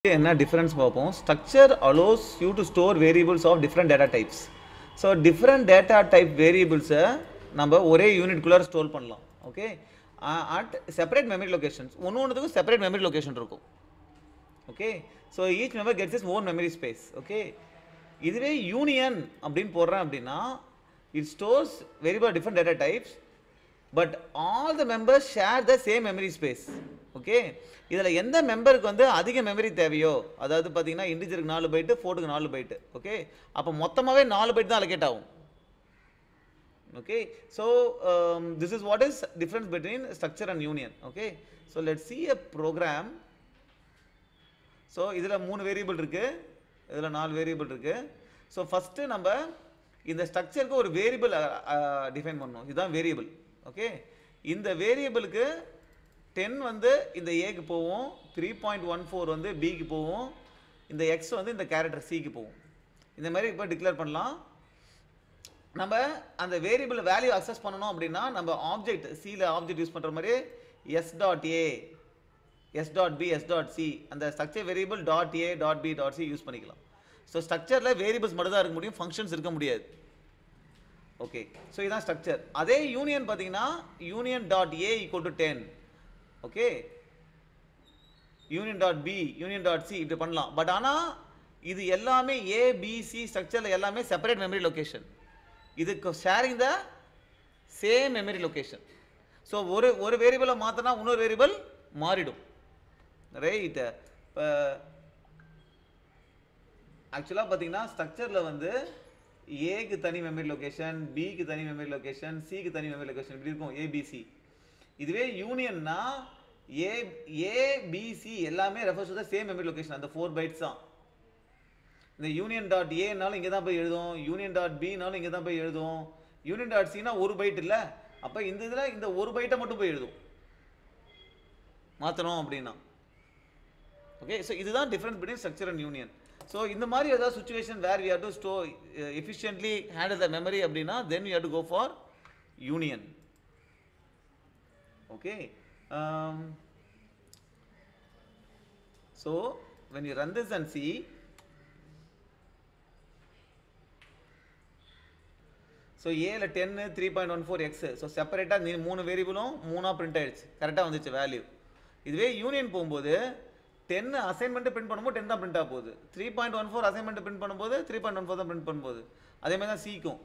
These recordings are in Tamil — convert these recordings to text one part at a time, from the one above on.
என்ன டிஃபரன்ஸ் பார்ப்போம். Structure allows you to store variables of different data types. So different data type வேரியபிள்ஸை நம்ம ஒரே யூனிட்குள்ளார ஸ்டோர் பண்ணலாம். Okay, at separate memory locations. ஒன்றுத்துக்கும் செப்பரேட் மெமரி லொகேஷன் இருக்கும். Okay, so each member gets its own memory space. Okay, இதுவே யூனியன் அப்படின்னு போடுறேன் அப்படின்னா it stores variable different data types but all the members share the same memory space. Okay, இதில் எந்த மெம்பருக்கு வந்து அதிக மெமரி தேவையோ, அதாவது பார்த்தீங்கன்னா இன்டிஜருக்கு 4 பைட்டு, ஃபோர்ட்டுக்கு 4 பைட்டு. ஓகே, அப்போ மொத்தமாகவே 4 பைட் தான் அலோகேட் ஆகும். Okay, so this is what is difference between structure and union. Okay, so let's see a program. So இதில் 3 வேரியபிள் இருக்குது, இதில் 4 வேரியபிள் இருக்குது. ஸோ ஃபஸ்ட்டு நம்ம இந்த ஸ்ட்ரக்சருக்கு ஒரு வேரியபிள் டிஃபைன் பண்ணணும். இதுதான் வேரியபிள். ஓகே, இந்த வேரியபிளுக்கு 10 வந்து இந்த ஏக்கு போகும், 3.14 வந்து பிக்கு போகும், இந்த எக்ஸ் வந்து இந்த கேரக்டர் சிக்கு போகும். இந்த மாதிரி இப்போ டிக்ளேர் பண்ணலாம். நம்ம அந்த வேரியபிள் வேல்யூ அக்சஸ் பண்ணணும் அப்படின்னா நம்ம ஆப்ஜெக்ட் சியில் ஆப்ஜெக்ட் யூஸ் பண்ணுற மாதிரி S dot A, S dot B, S dot C, அந்த structure variable dot A dot B dot C use பண்ணிக்கலாம். ஸோ ஸ்ட்ரக்சரில் வேரியபிள்ஸ் மட்டும் தான் இருக்க முடியும், ஃபங்க்ஷன்ஸ் இருக்க முடியாது. ஓகே, ஸோ இதுதான் ஸ்ட்ரக்சர். அதே யூனியன் பார்த்தீங்கன்னா union dot A equal to 10. Okay, union dot B, union dot C இப்படி பண்ணலாம். பட் ஆனால் இது எல்லாமே ஏபிசி ஸ்ட்ரக்சரில் எல்லாமே செப்பரேட் மெமரி லொக்கேஷன். இதுக்கு sharing the same memory location. So ஒரு வேரியபிளை மாற்றினா இன்னொரு வேரியபிள் மாறிடும். ரைட், இப்போ ஆக்சுவலாக பார்த்தீங்கன்னா ஸ்ட்ரக்சரில் வந்து ஏக்கு தனி மெமரி லொக்கேஷன், பிக்கு தனி மெமரி லொக்கேஷன், சிக்கு தனி மெமரி லொக்கேஷன் இப்படி இருக்கும் ஏபிசி. இதுவே யூனியன்னா ஏபிசி எல்லாமே refers to the same memory location, அந்த 4 பைட்ஸ் தான். இந்த யூனியன் டாட் ஏனாலும் இங்கே தான் போய் எழுதும், யூனியன் டாட் பினாலும் இங்கே தான் போய் எழுதும், யூனியன் டாட் சினா 1 பைட் இல்லை, அப்போ இந்த இதில் இந்த 1 பைட்டை மட்டும் போய் எழுதும் மாற்றணும் அப்படின்னா. ஓகே, ஸோ இதுதான் difference between structure and union. So இந்த மாதிரி ஏதாவது situation where we have to store efficiently handle the memory அப்படின்னா then we have to go for union. Okay, so when you run this and see, so A ல 10 3.14x, so செப்பரேட்டா நீ 3 வேரியபிளும் 3ஆ பிரிண்ட் ஆயிடுச்சு, கரெக்டாக வந்துச்சு வேல்யூ. இதுவே யூனியன் போகும்போது 10 அசைன்மெண்ட் பிரிண்ட் பண்ணும்போது 10 தான் பிரிண்ட் ஆக போகுது, 3.14 அசைன்மெண்ட் பிரிண்ட் பண்ணும்போது 3.14 தான் பிரிண்ட் பண்ணும்போது, அதே மாதிரி தான் சிக்கும்.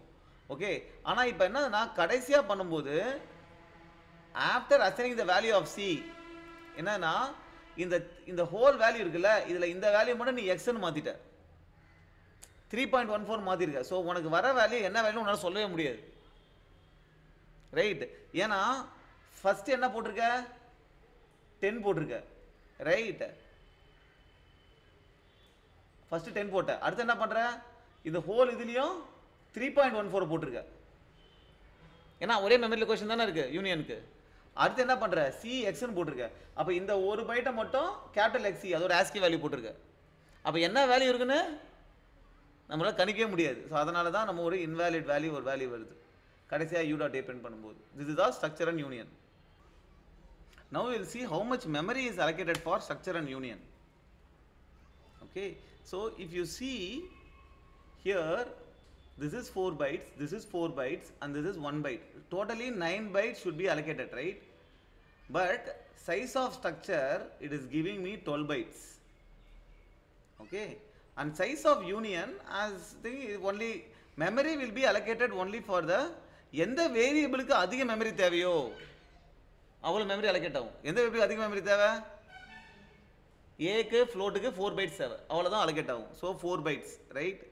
ஓகே, ஆனால் இப்போ என்னன்னா கடைசியாக பண்ணும்போது after assigning the value of c என்னன்னா இந்த ஹோல் வேல்யூ இருக்குல்ல, இதில் இந்த வேல்யூ மட்டும் நீ எக்ஸ்ன்னு மாற்றிட்ட, 3.14 மாற்றிருக்க. ஸோ உனக்கு வர வேல்யூ என்ன வேல்யூ உன்னால் சொல்லவே முடியாது. ரைட், ஏன்னா ஃபஸ்ட்டு என்ன போட்டிருக்க, 10 போட்டிருக்க. ரைட், ஃபஸ்ட்டு 10 போட்ட, அடுத்து என்ன பண்ணுற, இந்த ஹோல் இதுலேயும் 3.14 போட்டிருக்க. ஏன்னா ஒரே மெமரி லொகேஷன் தானே இருக்குது யூனியனுக்கு. அடுத்து என்ன பண்ணுற, சி எக்ஸ்ன்னு போட்டிருக்க. அப்போ இந்த 1 பைட்டை மட்டும் கேபிட்டல் எக்ஸி அதோட ஆஸ்கி வேல்யூ போட்டிருக்க. அப்போ என்ன வேல்யூ இருக்குன்னு நம்மளால் கணிக்கவே முடியாது. ஸோ அதனால தான் நம்ம ஒரு இன்வேலிட் வேல்யூ ஒரு வேல்யூ வருது கடைசியாக யூ டாட் ஏ பிரிண்ட் பண்ணும்போது. This is R structure and union. Now will see how much memory is allocated for structure and union. Okay, so if you see here, this is 4 bytes, this is 4 bytes, and this is 1 byte. Totally 9 bytes should be allocated, right? But size of structure, it is giving me 12 bytes. Okay, and size of union as the only memory will be allocated only for the எந்த வேரியபிளுக்கு அதிக மெமரி தேவையோ அவ்வளோ மெமரி அலோகேட் ஆகும். எந்த வேரியபிளுக்கு அதிக மெமரி தேவை, ஏக்கு ஃப்ளோட்டுக்கு 4 bytes தேவை, அவ்வளோதான் அலோகேட் ஆகும். So 4 bytes, right.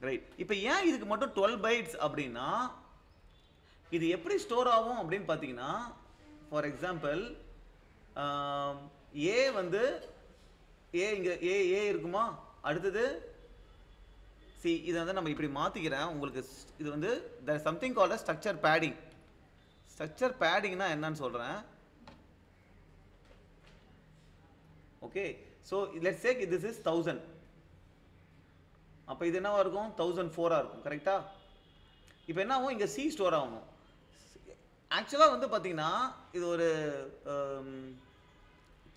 ரைட், இப்போ ஏன் இதுக்கு மட்டும் 12 பைட்ஸ் அப்படின்னா இது எப்படி ஸ்டோர் ஆகும் அப்படின்னு பார்த்தீங்கன்னா, ஃபார் எக்ஸாம்பிள் ஏ வந்து இங்கே ஏ இருக்குமா, அடுத்தது சி, இதை வந்து நம்ம இப்படி மாற்றிக்கிறேன் உங்களுக்கு. இது வந்து there is something called as structure padding. ஸ்ட்ரக்சர் பேடிங்னா என்னன்னு சொல்கிறேன். Okay, so let's say this is 1000. அப்போ இது என்னவா இருக்கும், 1004 இருக்கும், கரெக்டா. இப்போ என்ன ஆகும், இங்கே சி ஸ்டோர் ஆகணும். ஆக்சுவலாக வந்து பார்த்தீங்கன்னா இது ஒரு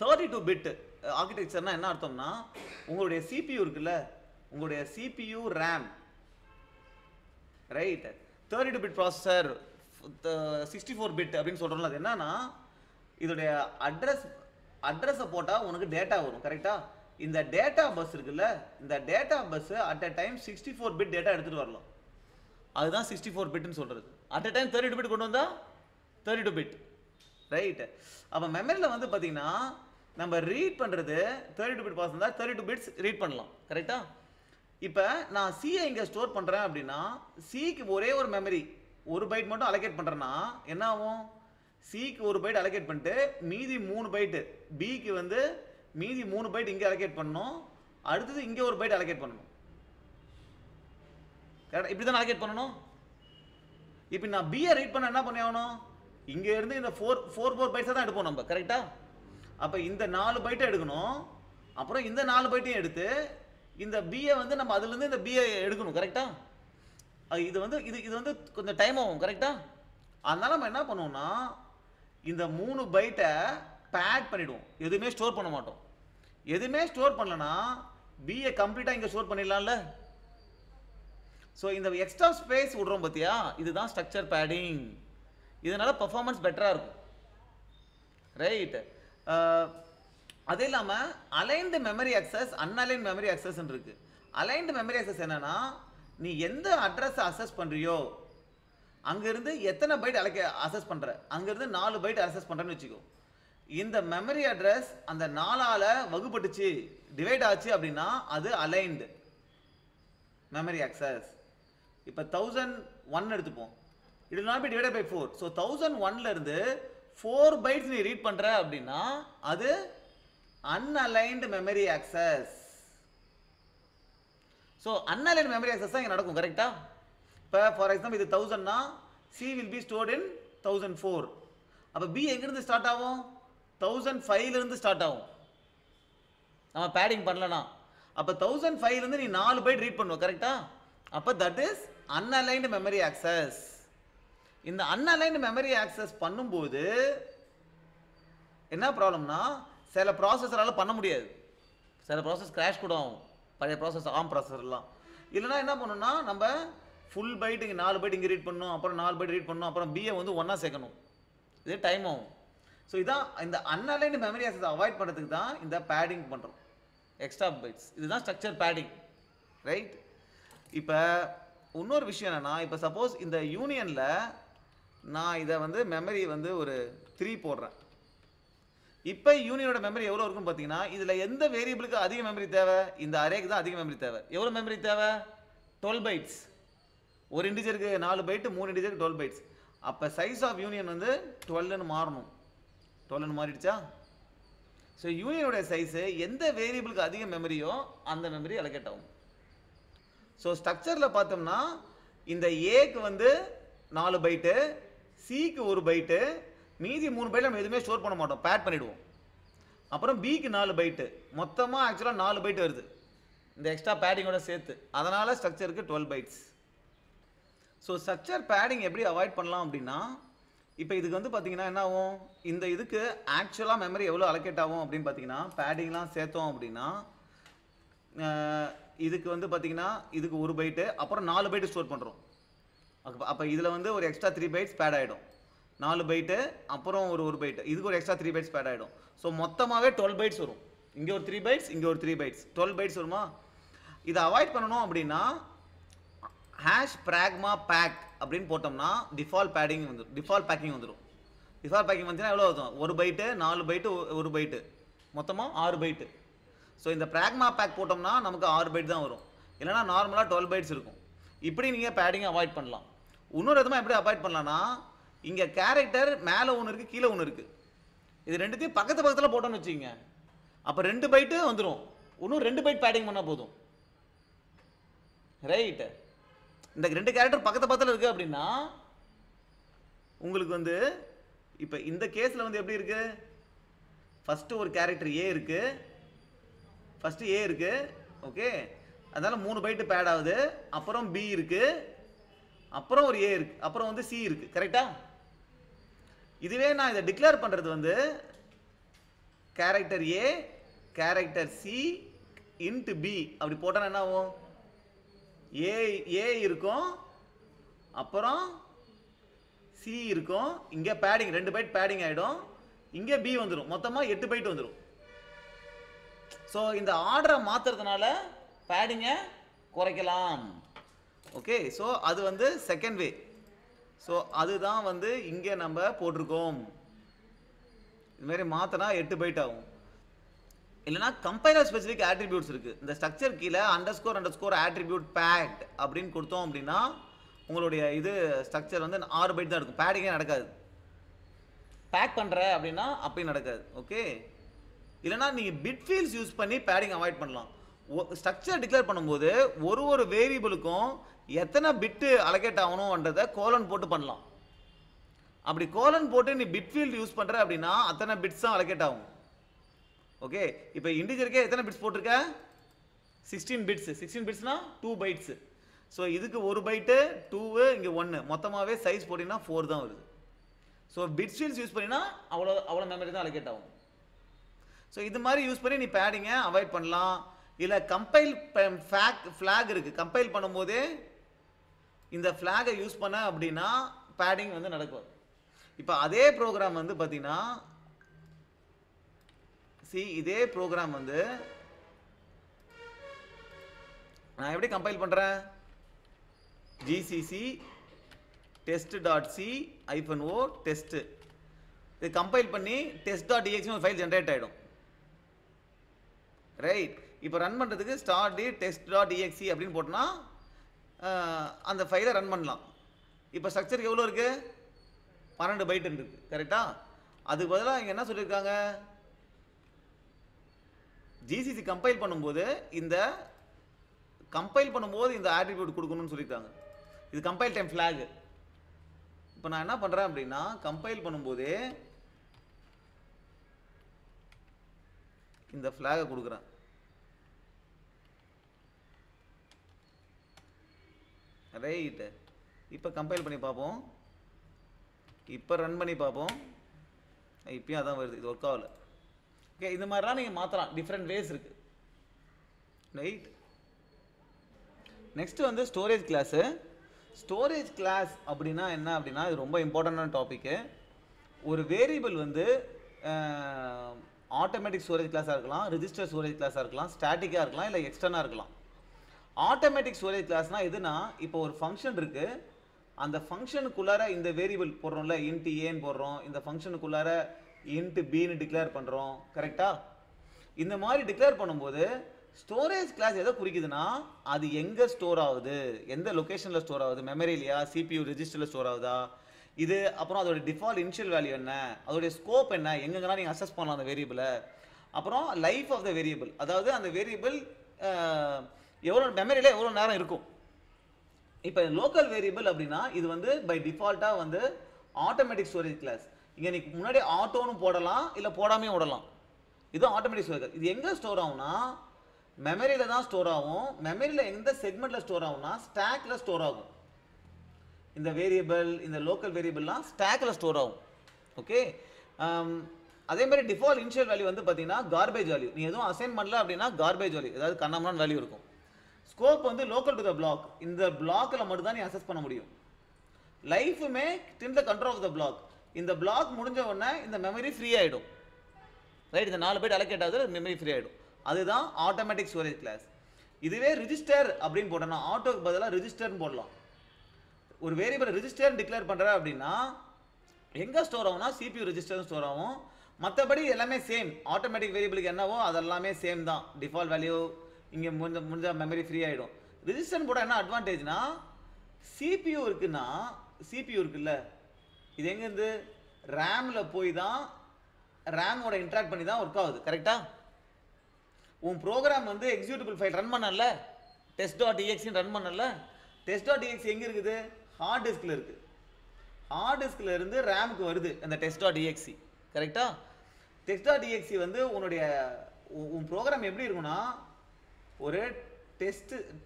32 பிட் ஆர்கிடெக்சர்னா என்ன அர்த்தம்னா உங்களுடைய CPU இருக்குல்ல, உங்களுடைய CPU RAM, right, 32 bit processor 64 bit அப்படின்னு சொல்கிறோம்ல, அது என்னன்னா இதோடைய அட்ரஸை போட்டால் உனக்கு டேட்டா வரும். கரெக்டா? இந்த டேட்டா பஸ் இருக்குல்ல, இந்த data bus at a time 64 bit data எடுத்துகிட்டு வரலாம். அதுதான் 64 பிட்னு சொல்கிறது. அட் அ டைம் 32 பிட் கொண்டு வந்தால் 32 பிட், ரைட். அப்போ மெமரியில் வந்து பார்த்தீங்கன்னா நம்ம ரீட் பண்ணுறது 32 பிட் பாஸ் இருந்தால் 32 பிட்ஸ் ரீட் பண்ணலாம். கரெக்டா? இப்போ நான் சியை இங்கே ஸ்டோர் பண்ணுறேன் அப்படின்னா சிக்கு ஒரே ஒரு மெமரி 1 பைட் மட்டும் அலோகேட் பண்ணுறேன்னா என்ன ஆகும்? சிக்கு 1 பைட் அலோகேட் பண்ணிட்டு மீதி 3 பைட்டு பிக்கு வந்து மீதி 3 பைட் இங்கே அலோகேட் பண்ணணும், அடுத்தது இங்கே 1 பைட் அலோகேட் பண்ணணும். கரெக்டாக? இப்படி தான் அலோகேட் பண்ணணும். இப்போ நான் பியை ரீட் பண்ண என்ன பண்ணி ஆகணும்? இங்கே இருந்து இந்த 4 பைட்ஸை தான் எடுப்போம் நம்ம. கரெக்டா? அப்போ இந்த 4 பைட்டை எடுக்கணும், அப்புறம் இந்த 4 பைட்டையும் எடுத்து இந்த பியை வந்து நம்ம அதுலேருந்து இந்த பியை எடுக்கணும். கரெக்டா? இது வந்து இது வந்து கொஞ்சம் டைம் ஆகும். கரெக்டா? அதனால நம்ம என்ன பண்ணுவோம்னா இந்த 3 பைட்டை பேட் பண்ணிவிடுவோம், எதுவுமே ஸ்டோர் பண்ண மாட்டோம். எதுவுமே ஸ்டோர் பண்ணலன்னா பியை கம்ப்ளீட்டாக இங்கே ஸ்டோர் பண்ணிடலாம்ல. ஸோ இந்த எக்ஸ்ட்ரா ஸ்பேஸ் விடுறோம் பார்த்தியா, இதுதான் ஸ்ட்ரக்சர் பேடிங். இதனால பர்ஃபார்மன்ஸ் பெட்டராக இருக்கும், ரைட். அது இல்லாமல் அலைன்டு மெமரி அக்சஸ், அன்அலைன்ட் மெமரி அக்சஸ்ன்னு இருக்கு. அலைன்டு மெமரி அக்சஸ் என்னன்னா நீ எந்த அட்ரஸை அக்சஸ் பண்ணுறியோ அங்கேருந்து எத்தனை பைட் அக்சஸ் பண்ணுற, அங்கேருந்து 4 பைட் அக்சஸ் பண்ணுறேன்னு வச்சுக்கோ. இந்த மெமரி அட்ரஸ் அந்த 4ஆல் வகுப்பட்டுச்சு, டிவைட் ஆச்சு அப்படின்னா அது அலைன்டு மெமரி அக்சஸ். இப்போ 1001 எடுத்துப்போம், it will not be divided by 4. So 1001ல இருந்து 4 பைட்ஸ் நீ ரீட் பண்ணுற அப்படின்னா அது unaligned memory access. So unaligned memory access தான் இங்கே நடக்கும். கரெக்டா? இப்போ ஃபார் எக்ஸாம்பிள் இது 1000னா C will be stored in 1004. அப்போ பி எங்கேருந்து ஸ்டார்ட் ஆகும்? 1005லேருந்து ஸ்டார்ட் ஆகும் நம்ம பேடிங் பண்ணலனா. அப்போ 1005லேருந்து நீ 4 பைட் ரீட் பண்ணுவோம். கரெக்டா? அப்போ தட் இஸ் அன்அலைன்டு மெமரி ஆக்சஸ். இந்த அன்அலைன்டு மெமரி ஆக்சஸ் பண்ணும்போது என்ன ப்ராப்ளம்னா சில ப்ராசஸரால் பண்ண முடியாது, சில ப்ராசஸ் கிராஷ் கூட ஆகும், பழைய ப்ராசஸ் ஆம் ப்ராசஸர்லாம். இல்லைனா என்ன பண்ணணும்னா நம்ம ஃபுல் பைட் இங்கே 4 பைட் இங்கே ரீட் பண்ணணும், அப்புறம் 4 பைட் ரீட் பண்ணணும், அப்புறம் பிஏ வந்து ஒன்றா சேர்க்கணும், இது டைம் ஆகும். ஸோ இதான் இந்த அன்அலைன்டு மெமரி ஆக்சஸ் அவாய்ட் பண்ணுறதுக்கு தான் இந்த பேடிங் பண்ணுறோம், எக்ஸ்ட்ரா பைட்ஸ். இதுதான் ஸ்ட்ரக்சர் பேடிங், ரைட். இப்போ இன்னொரு விஷயம் என்னென்னா, இப்போ சப்போஸ் இந்த யூனியனில் நான் இதை வந்து மெமரி வந்து ஒரு 3 போடுறேன். இப்போ யூனியனோட மெமரி எவ்வளோ இருக்குன்னு பார்த்தீங்கன்னா இதில் எந்த வேரியபிளுக்கு அதிக மெமரி தேவை? இந்த அரேக்கு தான் அதிக மெமரி தேவை. எவ்வளோ மெமரி தேவை? 12 பைட்ஸ். ஒரு இன்டிஜருக்கு 4 பைட்டு, 3 இன்டிஜருக்கு 12 பைட்ஸ். அப்போ சைஸ் ஆஃப் யூனியன் வந்து 12ன்னு மாறணும். 12ன்னு மாறிடுச்சா? ஸோ யூனியனோட சைஸு எந்த வேரியபிளுக்கு அதிக மெமரியோ அந்த மெமரி அலோகேட் ஆகும். ஸோ ஸ்ட்ரக்சரில் பார்த்தோம்னா இந்த ஏக்கு வந்து 4 பைட்டு, சிக்கு 1 பைட்டு, மீதி 3 பைட் நம்ம எதுவுமே ஸ்டோர் பண்ண மாட்டோம், பேட் பண்ணிவிடுவோம். அப்புறம் பிக்கு 4 பைட்டு, மொத்தமாக ஆக்சுவலாக 4 பைட்டு வருது இந்த எக்ஸ்ட்ரா பேடிங்கோட சேர்த்து. அதனால் ஸ்ட்ரக்சருக்கு 12 பைட்ஸ். ஸோ ஸ்ட்ரக்சர் பேடிங் எப்படி அவாய்ட் பண்ணலாம் அப்படின்னா, இப்போ இதுக்கு வந்து பார்த்தீங்கன்னா என்ன ஆகும், இந்த இதுக்கு ஆக்சுவலாக மெமரி எவ்வளோ அலோகேட் ஆகும் அப்படின்னு பார்த்தீங்கன்னா பேடிங்லாம் சேர்த்தோம் அப்படின்னா இதுக்கு வந்து பார்த்தீங்கன்னா இதுக்கு 1 பைட்டு, அப்புறம் 4 பைட்டு ஸ்டோர் பண்ணுறோம். அப்போ இதில் வந்து ஒரு எக்ஸ்ட்ரா 3 பைட்ஸ் பேட் ஆகிடும். 4 பைட்டு அப்புறம் ஒரு பைட்டு, இதுக்கு ஒரு எக்ஸ்ட்ரா 3 பைட்ஸ் பேட் ஆகிடும். ஸோ மொத்தமாகவே 12 பைட்ஸ் வரும். இங்கே ஒரு 3 பைட்ஸ், இங்கே ஒரு 3 பைட்ஸ், 12 பைட்ஸ் வருமா? இதை அவாய்ட் பண்ணணும் அப்படின்னா ஹேஷ் ப்ராக்மா பேக் அப்படின்னு போட்டோம்னா டிஃபால்ட் பேக்கிங் வந்துடும். டிஃபால்ட் பேக்கிங் வந்துச்சுன்னா எவ்வளோ வரும்? 1 பைட்டு, 4 பைட்டு, 1 பைட்டு, மொத்தமாக 6 பைட்டு. ஸோ இந்த ப்ராக்மா பேக் போட்டோம்னா நமக்கு 6 பைட் தான் வரும். இல்லைனா நார்மலாக 12 பைட்ஸ் இருக்கும். இப்படி நீங்கள் பேடிங்கை அவாய்ட் பண்ணலாம். இன்னொரு விதமாக எப்படி அவாய்ட் பண்ணலாம்னா, இங்கே கேரக்டர் மேலே ஒன்று இருக்குது, கீழே ஒன்று இருக்குது. இது ரெண்டுத்தையும் பக்கத்தில் போட்டோன்னு வச்சுக்கிங்க, அப்போ 2 பைட்டு வந்துடும். இன்னும் 2 பைட் பேடிங் பண்ணால் போதும், ரைட்டு. இந்த 2 கேரக்டர் பக்கத்தில் இருக்குது அப்படின்னா உங்களுக்கு வந்து இப்போ இந்த கேஸில் வந்து எப்படி இருக்குது, ஃபஸ்ட்டு ஒரு கேரக்டர் ஏ இருக்குது, ஓகே. அதனால் 3 பைட்டு பேட் ஆகுது. அப்புறம் பி இருக்குது, அப்புறம் ஒரு ஏ இருக்குது, அப்புறம் வந்து சி இருக்குது. கரெக்டா? இதுவே நான் இதை டிக்ளேர் பண்ணுறது வந்து கேரக்டர் ஏ, கேரக்டர் சி இன்ட் பி அப்படி போட்டால் என்ன ஆகும்? ஏ இருக்கும், அப்புறம் சி இருக்கும், இங்கே பேடிங் 2 பைட் பேடிங் ஆகிடும், இங்கே பி வந்துடும், மொத்தமாக 8 பைட் வந்துடும். ஸோ இந்த ஆர்டரை மாற்றுறதுனால பேடிங்கை குறைக்கலாம். ஓகே, ஸோ அது வந்து செகண்ட் வே. ஸோ அதுதான் வந்து இங்கே நம்ம போட்டிருக்கோம். இதுமாரி மாற்றினா 8 பைட் ஆகும். இல்லைனா கம்பைலர் ஸ்பெசிஃபிக் ஆட்ரிபியூட்ஸ் இருக்குது. இந்த ஸ்ட்ரக்சர் கீழே _ ஆட்ரிபியூட் பேக்ட் அப்படின்னு கொடுத்தோம் அப்படின்னா உங்களுடைய இது ஸ்ட்ரக்சர் வந்து 6 பைட் தான் இருக்கும். பேடிங்கே நடக்காது. பேக் பண்ணுற அப்படின்னா அப்பயும் நடக்காது. ஓகே, இல்லைனா நீங்கள் பிட் ஃபீல்ட்ஸ் யூஸ் பண்ணி பேடிங் அவாய்ட் பண்ணலாம். ஸ்ட்ரக்சர் டிக்ளேர் பண்ணும்போது ஒரு வேரியபிளுக்கும் எத்தனை பிட்டு அலோகேட் ஆகணும்ன்றதை கோலன் போட்டு பண்ணலாம். அப்படி கோலன் போட்டு நீ பிட் ஃபீல்டு யூஸ் பண்ணுற அப்படின்னா அத்தனை பிட்ஸ் தான் அலோகேட் ஆகும். ஓகே, இப்போ இன்டிஜருக்கே எத்தனை பிட்ஸ் போட்டிருக்க? 16 பிட்ஸ். 16 பிட்ஸ்னா 2 பைட்ஸ். ஸோ இதுக்கு 1 பைட்டு 2, இங்கே 1, மொத்தமாகவே சைஸ் போட்டிங்கன்னா 4 தான் வருது. ஸோ பிட் ஃபீல்ட்ஸ் யூஸ் பண்ணினா அவ்வளோ மெமரி தான் அலோகேட் ஆகும். ஸோ இது மாதிரி யூஸ் பண்ணி நீ பேடிங்கை அவாய்ட் பண்ணலாம். இல்லை கம்பைல் ஃப்ளாக் இருக்குது, கம்பைல் பண்ணும்போதே இந்த ஃப்ளாகை யூஸ் பண்ண அப்படின்னா பேடிங் வந்து நடக்கும். இப்போ அதே ப்ரோக்ராம் வந்து பார்த்தீங்கன்னா இதே ப்ரோக்ராம் வந்து நான் எப்படி கம்பைல் பண்ணுறேன்? ஜிசிசி test.c -o test இது கம்பைல் பண்ணி test.exe ஒரு ஃபைல் ஜென்ரேட் ஆகிடும். ரைட், இப்போ ரன் பண்ணுறதுக்கு test.exe அப்படின்னு போட்டோன்னா அந்த ஃபைலை ரன் பண்ணலாம். இப்போ ஸ்ட்ரக்சருக்கு எவ்வளோ இருக்குது? 12 பைட் இருக்குது. கரெக்டாக? அதுக்கு பதிலாக இங்கே என்ன சொல்லியிருக்காங்க? ஜிசிசி கம்பைல் பண்ணும்போது இந்த ஆட்ரிபியூட் கொடுக்கணும்னு சொல்லியிருக்காங்க. இது கம்பைல் டைம் ஃப்ளாக். இப்போ நான் என்ன பண்ணுறேன் அப்படின்னா கம்பைல் பண்ணும்போதே இந்த ஃப்ளாகை கொடுக்குறேன். ரைட்டு, இப்போ கம்பைல் பண்ணி பார்ப்போம். இப்போ ரன் பண்ணி பார்ப்போம். இப்பயும் அதான் வருது. இது ஒர்க் ஆகல. ஓகே, இந்த மாதிரிலாம் நீங்கள் மாற்றலாம். டிஃப்ரெண்ட் வேஸ் இருக்குது. ரைட், நெக்ஸ்ட் வந்து ஸ்டோரேஜ் கிளாஸு. ஸ்டோரேஜ் கிளாஸ் அப்படின்னா என்ன அப்படின்னா இது ரொம்ப இம்பார்ட்டண்டான டாப்பிக்கு. ஒரு வேரியபிள் வந்து ஆட்டோமேட்டிக் ஸ்டோரேஜ் கிளாஸாக இருக்கலாம், ரிஜிஸ்டர் ஸ்டோரேஜ் கிளாஸாக இருக்கலாம், ஸ்டாட்டிக்காக இருக்கலாம், இல்லை எக்ஸ்டர்னாக இருக்கலாம். ஆட்டோமேட்டிக் ஸ்டோரேஜ் கிளாஸ்னால் எதுனா, இப்போ ஒரு ஃபங்க்ஷன் இருக்குது, அந்த ஃபங்க்ஷனுக்குள்ளார இந்த வேரியபிள் போடுறோம்ல, இன்ட் ஏன்னு போடுறோம், இந்த ஃபங்க்ஷனுக்குள்ளார இன்ட் பின்னு டிக்ளேர் பண்ணுறோம். கரெக்டாக? இந்த மாதிரி டிக்ளேர் பண்ணும்போது ஸ்டோரேஜ் கிளாஸ் எதை குறிக்குதுன்னா அது எங்கே ஸ்டோர் ஆகுது, எந்த லொக்கேஷனில் ஸ்டோர் ஆகுது, மெமரிலையா, சிபியூ ரெஜிஸ்டரில் ஸ்டோர் ஆகுதா இது, அப்புறம் அதோட டிஃபால்ட் இனிஷியல் வேல்யூ என்ன, அதோடைய ஸ்கோப் என்ன, எங்கெங்கன்னா நீங்கள் அசஸ் பண்ணலாம் அந்த வேரியபிளை, அப்புறம் லைஃப் ஆஃப் த வேரியபிள், அதாவது அந்த வேரியபிள் எவ்வளோ மெமரியில் எவ்வளோ நேரம் இருக்கும். இப்போ லோக்கல் வேரியபிள் அப்படின்னா இது வந்து பை டிஃபால்ட்டாக வந்து ஆட்டோமேட்டிக் ஸ்டோரேஜ் கிளாஸ். இங்கே நீ முன்னாடி ஆட்டோன்னு போடலாம், இல்லை போடாமே விடலாம். இது ஆட்டோமேட்டிக் ஸ்டோரேஜ். இது எங்கே ஸ்டோர் ஆகும்னா மெமரியில் தான் ஸ்டோர் ஆகும். மெமரியில் எந்த செக்மெண்ட்டில் ஸ்டோர் ஆகும்னா ஸ்டாக்கில் ஸ்டோர் ஆகும். இந்த வேரியபிள், இந்த லோக்கல் வேரியபிள்லாம் ஸ்டாக்கில் ஸ்டோர் ஆகும். ஓகே, அதே மாதிரி டிஃபால்ட் இனிஷியல் வேல்யூ வந்து பார்த்தீங்கன்னா கார்பேஜ் வேல்யூ. நீ எதுவும் அசைன் பண்ணல அப்படின்னா கார்பேஜ் வேல்யூ, ஏதாவது கண்ணாமண்ணான வேல்யூ இருக்கும். ஸ்கோப் வந்து லோக்கல் டு த பிளாக், இந்த பிளாக்கில் மட்டும் தான் நீ அசஸ் பண்ண முடியும். லைஃபுமே டின் the control of the block. இந்த பிளாக் முடிஞ்ச உடனே இந்த மெமரி ஃப்ரீ ஆகிடும். ரைட், இந்த 4 பைட் அலோகேட் ஆகுது, மெமரி ஃப்ரீ ஆகிடும். அதுதான் ஆட்டோமேட்டிக் ஸ்டோரேஜ் கிளாஸ். இதுவே ரிஜிஸ்டர் அப்படின்னு போட்டோம்னா ஆட்டோக்கு பதிலாக ரிஜிஸ்டர்னு போடலாம். ஒரு வேரியபிள் ரிஜிஸ்டர் டிக்ளேர் பண்ணுற அப்படின்னா எங்கே ஸ்டோர் ஆகும்னா சிபியூ ரெஜிஸ்டர் ஸ்டோர் ஆகும். மற்றபடி எல்லாமே சேம். ஆட்டோமேட்டிக் வேரியபிளுக்கு என்னவோ அதெல்லாமே சேம் தான். டிஃபால்ட் வேல்யூ இங்கே முடிஞ்ச மெமரி ஃப்ரீ ஆகிடும். ரிஜிஸ்டர் போட என்ன அட்வான்டேஜ்னா சிபியூ இருக்குன்னா, சிபியூ இருக்குல்ல, இது எங்கேருந்து ரேமில் போய் தான் ரேமோட இன்ட்ராக்ட் பண்ணி தான் ஒர்க் ஆகுது. கரெக்டாக? உன் ப்ரோக்ராம் வந்து எக்ஸிக்யூட்டிபிள் ஃபைல் ரன் பண்ணல, test.exe ரன் பண்ணல, test.exe எங்கே இருக்குது? ஹார்ட் டிஸ்கில் இருக்குது. ஹார்ட் டிஸ்கில் இருந்து ரேமுக்கு வருது அந்த test.exe. கரெக்டாக? test.exe வந்து உன் ப்ரோக்ராம் எப்படி இருக்குன்னா ஒரு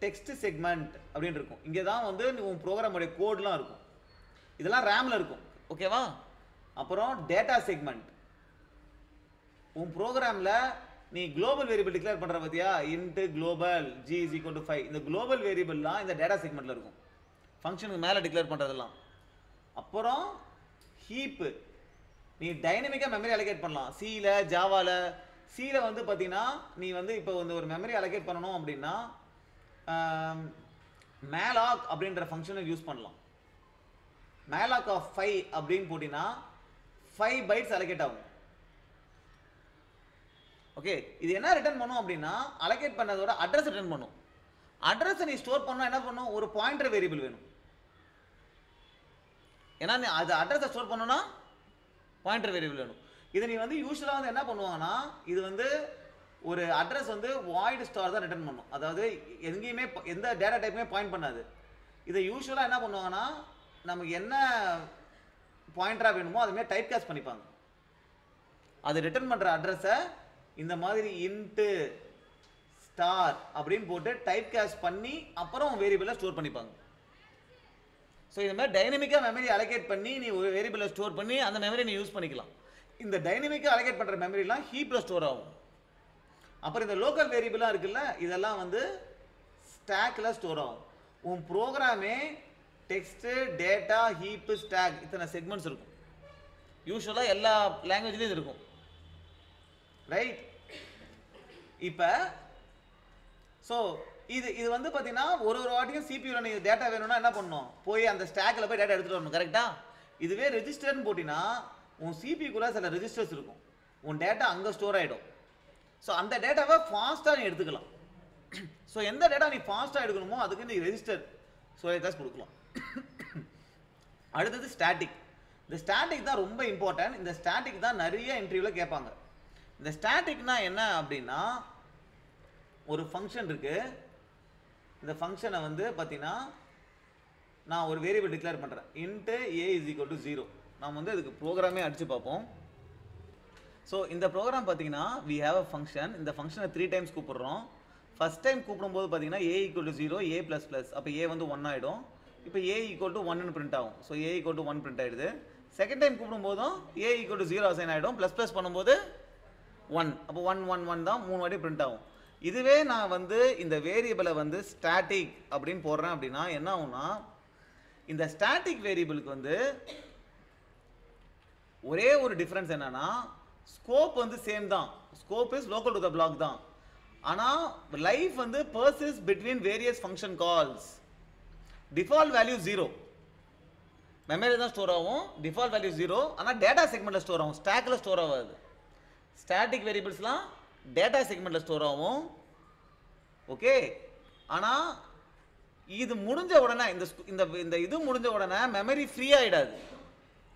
டெக்ஸ்ட் செக்மெண்ட் அப்படின்னு இருக்கும். இங்கே தான் வந்து உன் ப்ரோக்ராமுடைய கோட்லாம் இருக்கும். இதெல்லாம் ரேமில் இருக்கும். ஓகேவா? அப்புறம் டேட்டா செக்மெண்ட், உன் ப்ரோக்ராமில் நீ குளோபல் வேரியபிள் டிக்ளேர் பண்ற பார்த்தியா, int global g is equal to 5. இந்த குளோபல் வேரியபிள்லாம் இந்த டேட்டா செக்மெண்ட்ல இருக்கும், ஃபங்க்ஷனுக்கு மேலே டிக்ளேர் பண்றதெல்லாம். அப்புறம் ஹீப் நீ டைனமிக்கா மெமரி அலோகேட் பண்ணலாம். சில ஜாவால சில வந்து பார்த்தீங்கன்னா நீ வந்து இப்போ வந்து ஒரு மெமரி அலோகேட் பண்ணணும் அப்படின்னா malloc அப்படின்ற ஃபங்க்ஷனை யூஸ் பண்ணலாம். malloc of 5 அப்படின்னு போட்டினா 5 பைட்ஸ் அலோகேட் ஆகும். ஓகே, இது என்ன ரிட்டர்ன் பண்ணும் அப்படின்னா அலோகேட் பண்ணதோட அட்ரஸ் ரிட்டர்ன் பண்ணும். அட்ரஸை நீ ஸ்டோர் பண்ணணும் என்ன பண்ணும், ஒரு பாயிண்டர் வேரியபிள் வேணும். ஏன்னா நீ அது அட்ரஸை ஸ்டோர் பண்ணணும்னா பாயிண்டர் வேரியபிள் வேணும். இதை நீ வந்து யூஸ்வலாக வந்து என்ன பண்ணுவாங்கன்னா இது வந்து ஒரு அட்ரஸ் வந்து வாய்டு ஸ்டார் தான் ரிட்டர்ன் பண்ணும். அதாவது எங்கேயுமே எந்த டேட்டா டைப்புமே பாயிண்ட் பண்ணாது. இதை யூஸ்வலாக என்ன பண்ணுவாங்கன்னா நமக்கு என்ன பாயிண்டராக வேணுமோ அதுமாதிரி டைப் காஸ்ட் பண்ணிப்பாங்க. அது ரிட்டர்ன் பண்ணுற அட்ரஸை இந்த மாதிரி இன்ட்டு ஸ்டார் அப்படின்னு போட்டு டைப் காஸ்ட் பண்ணி அப்புறம் வேரியபிளை ஸ்டோர் பண்ணிப்பாங்க. ஸோ இந்த மாதிரி டைனமிக்காக மெமரி அலோகேட் பண்ணி நீ ஒரு வேரியபிளை ஸ்டோர் பண்ணி அந்த மெமரி நீ யூஸ் பண்ணிக்கலாம். இந்த டைனமிக்காக அலோகேட் பண்ணுற மெமரிலாம் ஹீப்பில் ஸ்டோர் ஆகும். அப்புறம் இந்த லோக்கல் வேரியபிளாக இருக்குல்ல, இதெல்லாம் வந்து ஸ்டாக்கில் ஸ்டோர் ஆகும். உன் ப்ரோக்ராமே டெக்ஸ்ட்டு டேட்டா ஹீப்பு ஸ்டாக் இத்தனை செக்மெண்ட்ஸ் இருக்கும். யூஸ்வலாக எல்லா லாங்குவேஜ்லேயும் இது இருக்கும், ரைட்? இப்போ ஸோ இது வந்து பார்த்தீங்கன்னா ஒரு வாட்டியும் சிபியூவில் நீங்கள் டேட்டா வேணும்னா என்ன பண்ணணும், போய் அந்த ஸ்டாக்கில் போய் டேட்டா எடுத்துகிட்டு வரணும், கரெக்டாக? இதுவே ரெஜிஸ்டர்னு போட்டிங்கன்னா உன் சிபிக்குள்ளே சில ரெஜிஸ்டர்ஸ் இருக்கும், உன் டேட்டா அங்கே ஸ்டோர் ஆகிடும். ஸோ அந்த டேட்டாவை ஃபாஸ்ட்டாக நீ எடுத்துக்கலாம். ஸோ எந்த டேட்டா நீ ஃபாஸ்ட்டாக எடுக்கணுமோ அதுக்கு நீ ரெஜிஸ்டர் ஸ்டோரேஜ் காஸ்ட் கொடுக்கலாம். அடுத்தது ஸ்டாட்டிக். இந்த ஸ்டாட்டிக் தான் ரொம்ப இம்பார்ட்டன்ட். இந்த ஸ்டாட்டிக் தான் நிறைய இன்டர்வியூவில் கேட்பாங்க. இந்த ஸ்டாட்டிக்னா என்ன அப்படின்னா ஒரு ஃபங்க்ஷன் இருக்கு, இந்த ஃபங்க்ஷனை வந்து பார்த்தீங்கன்னா நான் ஒரு வேரியபிள் டிக்ளேர் பண்ணுறேன், into a is equal to 0. நாம் வந்து இதுக்கு ப்ரோக்ராமே அடித்து பார்ப்போம். ஸோ இந்த ப்ரோக்ராம் பார்த்தீங்கன்னா we have a function. இந்த ஃபங்க்ஷனை 3 times கூப்பிடுறோம். ஃபர்ஸ்ட் டைம் கூப்பிடும்போது பார்த்தீங்கன்னா a equal to 0, a plus plus, அப்போ a வந்து 1 ஆகிடும். இப்போ a equal to 1ன்னு பிரிண்ட் ஆகும். So a equal to 1 print ஆகிடுது. செகண்ட் டைம் கூப்பிடும்போதும் a equal to 0 அசைன் ஆகிடும். ப்ளஸ் ப்ளஸ் பண்ணும்போது 1, அப்போ 1 1 1 தான் 3 வாட்டி பிரிண்ட் ஆகும். இதுவே நான் வந்து இந்த வேரியபிளை வந்து ஸ்டாட்டிக் அப்படின்னு போடுறேன் அப்படின்னா என்ன ஆகும்னா இந்த ஸ்டாட்டிக் வேரியபிளுக்கு வந்து ஒரே ஒரு டிஃபரன்ஸ் என்னன்னா ஸ்கோப் வந்து சேம் தான், scope is local to the block தான். ஆனால் லைஃப் வந்து persists between various function calls. Default value 0, memory தான் ஸ்டோர் ஆகும். டிஃபால்ட் வேல்யூ 0, ஆனால் டேட்டா செக்மெண்ட்டில் ஸ்டோர் ஆகும், ஸ்டாக்கில் ஸ்டோர் ஆகாது. ஸ்டாட்டிக் வேரியபிள்ஸ்லாம் டேட்டா செக்மெண்ட்டில் ஸ்டோர் ஆகும், ஓகே. ஆனால் இது முடிஞ்ச உடனே இந்த இது முடிஞ்ச உடனே மெமரி ஃப்ரீ ஆகிடாது.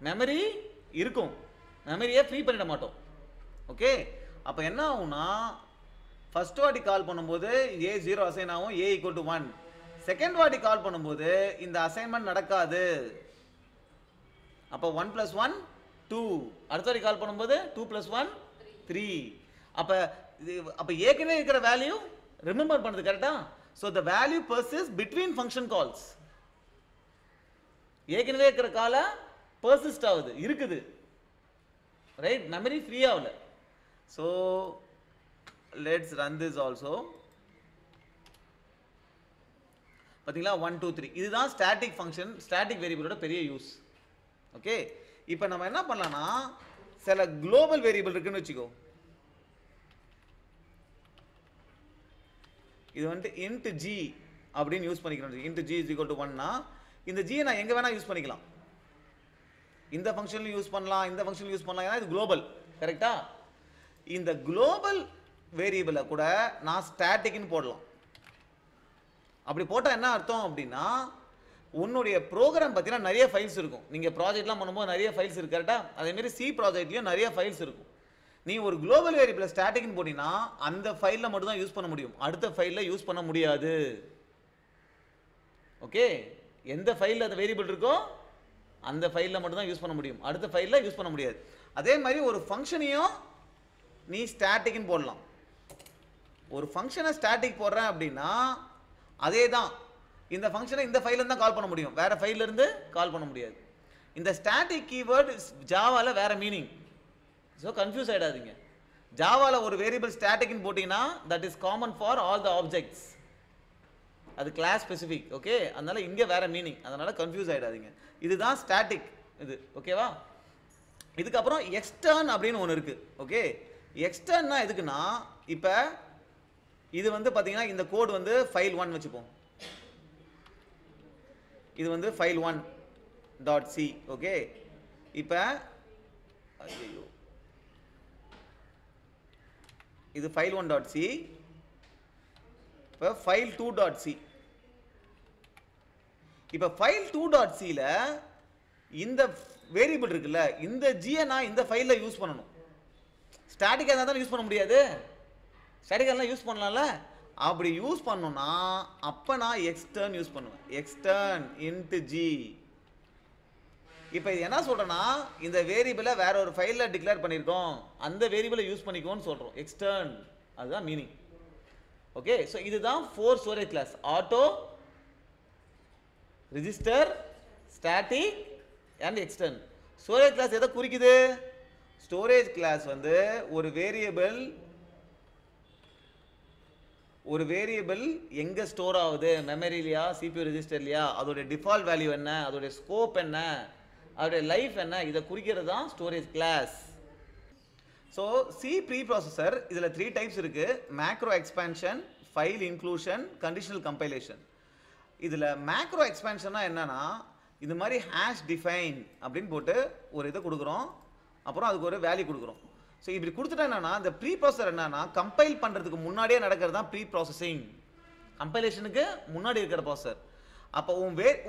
மெமரி இருக்கும், மெமரியை ஃப்ரீ பண்ணிட மாட்டோம், ஓகே. அப்போ என்ன ஆகும்னா ஃபர்ஸ்ட் வாட்டி கால் பண்ணும்போது a 0 அசைன் ஆகும், a equal to 1. செகண்ட் வாட்டி கால் பண்ணும்போது இந்த அசைன்மெண்ட் நடக்காது. அப்போ 1 + 1 2. அடுத்த வாட்டி கால் பண்ணும்போது 2 + 1 3. அப்போ ஏற்கனவே இருக்கிற வேல்யூ ரிமெம்பர் பண்ணுறது கரெக்டா? So the value persists between function calls. ஏற்கனவே இருக்கிற காலை பர்சிஸ்ட் ஆகுது, இருக்குது, ரைட்? மெமரி ஃப்ரீ ஆகல. So let's run this also. பார்த்தீங்களா 1 2 3 இதுதான் ஸ்டாட்டிக் ஃபங்க்ஷன், ஸ்டாட்டிக் வேரியபிளோட பெரிய யூஸ், ஓகே. இப்போ நம்ம என்ன பண்ணலாம்னா சில குளோபல் வேரியபிள் இருக்குன்னு வச்சுக்கோ. இது வந்து int g அப்படின்னு யூஸ் பண்ணிக்கிறோம். int g is equal to 1னா இந்த g நான் எங்கே வேணால் யூஸ் பண்ணிக்கலாம். இந்த ஃபங்க்ஷன்லையும் யூஸ் பண்ணலாம், இந்த ஃபங்க்ஷன்லையும் யூஸ் பண்ணலாம், ஏன்னா இது குளோபல், கரெக்டா? இந்த குளோபல் வேரியபிளை கூட நான் ஸ்டாட்டிக்னு போடலாம். அப்படி போட்டால் என்ன அர்த்தம் அப்படின்னா உன்னுடைய ப்ரோக்ராம் பார்த்தீங்கன்னா நிறைய ஃபைல்ஸ் இருக்கும். நீங்கள் ப்ராஜெக்ட்லாம் பண்ணும்போது நிறைய ஃபைல்ஸ் இருக்கு, கரெக்டாக? அதேமாரி சி ப்ராஜெக்ட்லையும் நிறைய ஃபைல்ஸ் இருக்கும். நீ ஒரு குளோபல் வேரியபிளை ஸ்டாட்டிக்னு போட்டிங்கன்னா அந்த ஃபைலில் மட்டும் தான் யூஸ் பண்ண முடியும், அடுத்த ஃபைலில் யூஸ் பண்ண முடியாது, ஓகே. எந்த ஃபைலில் அந்த வேரியபிள் இருக்கோ அந்த ஃபைலில் மட்டும் தான் யூஸ் பண்ண முடியும், அடுத்த ஃபைலில் யூஸ் பண்ண முடியாது. அதே மாதிரி ஒரு ஃபங்க்ஷனையும் நீ ஸ்டாட்டிக்னு போடலாம். ஒரு ஃபங்க்ஷனை ஸ்டாட்டிக் போடுறேன் அப்படின்னா அதே தான், இந்த ஃபங்க்ஷனை இந்த ஃபைலில் தான் கால் பண்ண முடியும், வேறு ஃபைலிருந்து கால் பண்ண முடியாது. இந்த ஸ்டாட்டிக் கீவேர்டு ஜாவாவில் வேறு மீனிங், ஸோ கன்ஃபியூஸ் ஆகிடாதீங்க. ஜாவால ஒரு வேரியபிள் ஸ்டாட்டிக்னு போட்டிங்கன்னா that is common for all the objects. அது கிளாஸ் ஸ்பெசிஃபிக். ஓகே, அதனால இங்கே வேற மீனிங், அதனால கன்ஃபியூஸ் ஆகிடாதீங்க. இதுதான் ஸ்டாட்டிக் இது. ஓகேவா? இதுக்கப்புறம் எக்ஸ்டர்ன் அப்படின்னு ஒன்று இருக்குது. ஓகே, எக்ஸ்டர்ன்னா எதுக்குன்னா, இப்போ இது வந்து பார்த்தீங்கன்னா இந்த கோட் வந்து ஃபைல் 1 வச்சுப்போம். இது வந்து ஃபைல் 1.c. ஓகே, இப்போ ஐயோ இது ஃபைல் 1.c, இப்போ ஃபைல் 2.c. இப்போ ஃபைல் 2.cல இந்த வேரியபிள் இருக்குல்ல, இந்த ஜியை நான் இந்த ஃபைலில் யூஸ் பண்ணணும். ஸ்டாட்டிக்காக இருந்தால் தான் யூஸ் பண்ண முடியாது, ஸ்டாட்டிக்காக யூஸ் பண்ணலாம்ல. அப்படி யூஸ் பண்ணணும்னா அப்போ நான் எக்ஸ்டர்ன் யூஸ் பண்ணுவேன். Extern into g. இப்போ இது என்ன சொல்கிறேன்னா, இந்த வேரியபிளை வேற ஒரு ஃபைலில் டிக்ளேர் பண்ணியிருக்கோம், அந்த வேரியபிளை யூஸ் பண்ணிக்கோன்னு சொல்கிறோம். எக்ஸ்டர்ன், அதுதான் மீனிங். ஓகே, ஸோ இதுதான் 4 storage class: auto, register, static and extern. Storage class எதை குறிக்குது? ஸ்டோரேஜ் கிளாஸ் வந்து ஒரு வேரியபிள் எங்கே ஸ்டோர் ஆகுது, மெமரிலையா சிபியூ ரெஜிஸ்டர்லையா, அதோடைய டிஃபால்ட் வேல்யூ என்ன, அதோடைய ஸ்கோப் என்ன, அதோடைய லைஃப் என்ன, இதை குறிக்கிறது தான் storage class. So C preprocessor இதில் 3 டைப்ஸ் இருக்குது: macro expansion, file inclusion, conditional compilation. இதில் மேக்ரோ எக்ஸ்பேன்ஷன்னா என்னன்னா, இது மாதிரி ஹேஷ் டிஃபைன் அப்படின்னு போட்டு ஒரு இதை கொடுக்குறோம், அப்புறம் அதுக்கு ஒரு வேல்யூ கொடுக்குறோம். ஸோ இப்படி கொடுத்துட்டா என்னன்னா, இந்த ப்ரீ ப்ராசஸர் என்னன்னா, கம்பைல் பண்ணுறதுக்கு முன்னாடியே நடக்கிறது தான் ப்ரீ ப்ராசஸிங். கம்பைலேஷனுக்கு முன்னாடி இருக்கிற ப்ராசஸர். அப்போ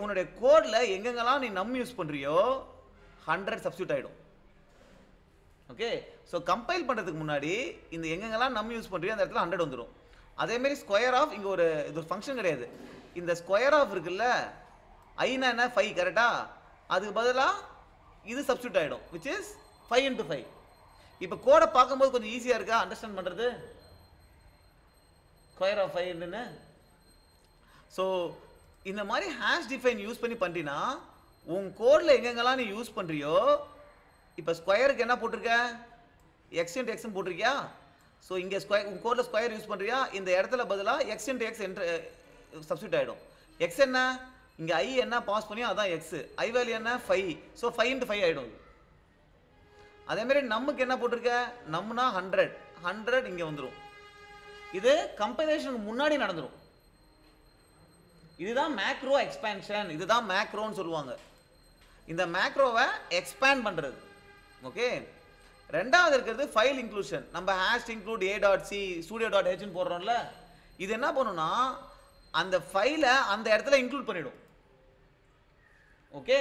உன்னுடைய கோடில் எங்கெங்கெல்லாம் நீ நம் யூஸ் பண்ணுறியோ 100 சப்ஸ்டியூட் ஆகிடும். ஓகே, ஸோ கம்பைல் பண்ணுறதுக்கு முன்னாடி இந்த எங்கெங்கெல்லாம் நம் யூஸ் பண்ணுறியோ அந்த இடத்துல 100 வந்துடும். அதேமாரி ஸ்கொயர் ஆஃப், இங்கே ஒரு இது ஒரு ஃபங்க்ஷன் கிடையாது. இந்த ஸ்கொயர் ஆஃப் இருக்குல்ல, ஐனா என்ன 5 கரெக்டாக, அதுக்கு பதிலாக இது சப்ஸ்டியூட் ஆகிடும், விச் இஸ் 5 into 5. இப்போ கோடை பார்க்கும்போது கொஞ்சம் ஈஸியாக இருக்கா அண்டர்ஸ்டாண்ட் பண்ணுறது? Square of 5ன்னு. ஸோ இந்த மாதிரி ஹேஷ் டிஃபைன் யூஸ் பண்ணி பண்ணினா உன் கோடில் எங்கெங்கெல்லாம் நீ யூஸ் பண்ணுறியோ, இப்போ ஸ்கொயருக்கு என்ன போட்டிருக்க, எக்ஸ் இன்ட்டு எக்ஸ்ன்னு போட்டிருக்கியா? ஸோ இங்கே உன் கோடில் ஸ்கொயர் யூஸ் பண்ணுறியா, இந்த இடத்துல பதிலாக எக்ஸ் இன்ட்டு எக்ஸ் சப்ஸ்டியூட் ஆகிடும். எக்ஸ் என்ன, இங்கே ஐ என்ன பாஸ் பண்ணியோ அதான் எக்ஸ், ஐ வேல்யூ என்ன 5, ஸோ 5 into 5 ஆகிடும். அதேமாரி நமக்கு என்ன போட்டிருக்க, நம்மனா 100 இங்கே வந்துடும். இது கம்பைலேஷனுக்கு முன்னாடி நடந்துடும். இதுதான் மேக்ரோ எக்ஸ்பேன்ஷன், இதுதான் மேக்ரோன்னு சொல்லுவாங்க. இந்த மேக்ரோவை எக்ஸ்பேண்ட் பண்ணுறது. ஓகே, ரெண்டாவது இருக்கிறது ஃபைல் இன்க்ளூஷன். நம்ம ஹேஷ் இன்க்ளூட் a.c studio.hன்னு போடுறோம்ல, இது என்ன பண்ணுன்னா அந்த ஃபைலை அந்த இடத்துல இன்க்ளூட் பண்ணிடும். ஓகே,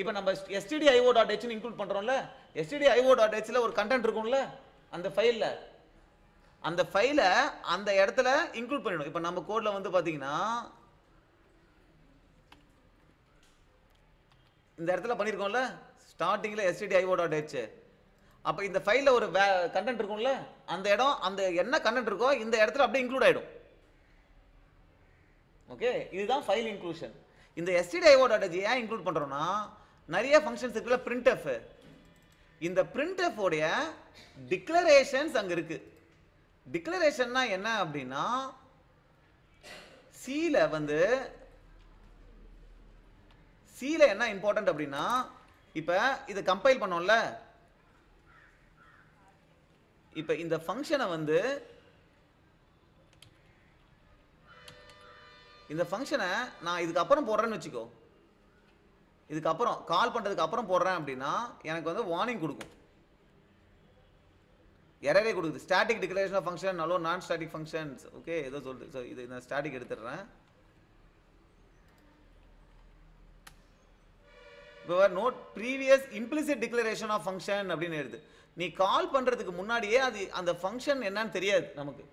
இப்போ நம்ம stdio.hன்னு இன்க்ளூட் பண்ணுறோம்ல, stdio.hல ஒரு கண்டென்ட் இருக்கும்ல அந்த ஃபைலில், அந்த ஃபைலை அந்த இடத்துல இன்க்ளூட் பண்ணிடும். இப்போ நம்ம கோடில் வந்து பார்த்தீங்கன்னா இந்த இடத்துல பண்ணியிருக்கோம்ல ஸ்டார்டிங்கில் stdio.h. அப்போ இந்த ஃபைலில் ஒரு கண்டென்ட் இருக்கும்ல, அந்த இடம், அந்த என்ன கண்டென்ட் இருக்கோ இந்த இடத்துல அப்படியே இன்க்ளூட் ஆகிடும். ஓகே, இதுதான் ஃபைல் இன்க்ளூஷன். இந்த stdio.h ஏன் இன்க்ளூட் பண்ணுறோன்னா, நிறைய ஃபங்க்ஷன்ஸ் இருக்குல்ல, printf, இந்த printf உடைய டிக்ளரேஷன்ஸ் அங்கே இருக்குது. டிக்ளரேஷன்னா என்ன அப்படின்னா, சியில் வந்து சியில் என்ன இம்பார்ட்டன்ட் அப்படின்னா, இப்போ இதை கம்பைல் பண்ணோம்ல, இப்போ இந்த ஃபங்க்ஷனை வந்து இந்த ஃபங்க்ஷனை நான் இதுக்கப்புறம் போடுறேன்னு வச்சுக்கோ, இதுக்கப்புறம் கால் பண்ணுறதுக்கு அப்புறம் போடுறேன் அப்படின்னா எனக்கு வந்து வார்னிங் கொடுக்கும், எரரே கொடுக்குது. Static declaration of function allow non static functions. Okay, ஏதோ சொல்லுது. ஸோ இது நான் ஸ்டாட்டிக் எடுத்துடுறேன். இப்போ note previous implicit declaration of function அப்படின்னு எழுது. நீ கால் பண்ணுறதுக்கு முன்னாடியே அது அந்த ஃபங்க்ஷன் என்னன்னு தெரியாது, நமக்கு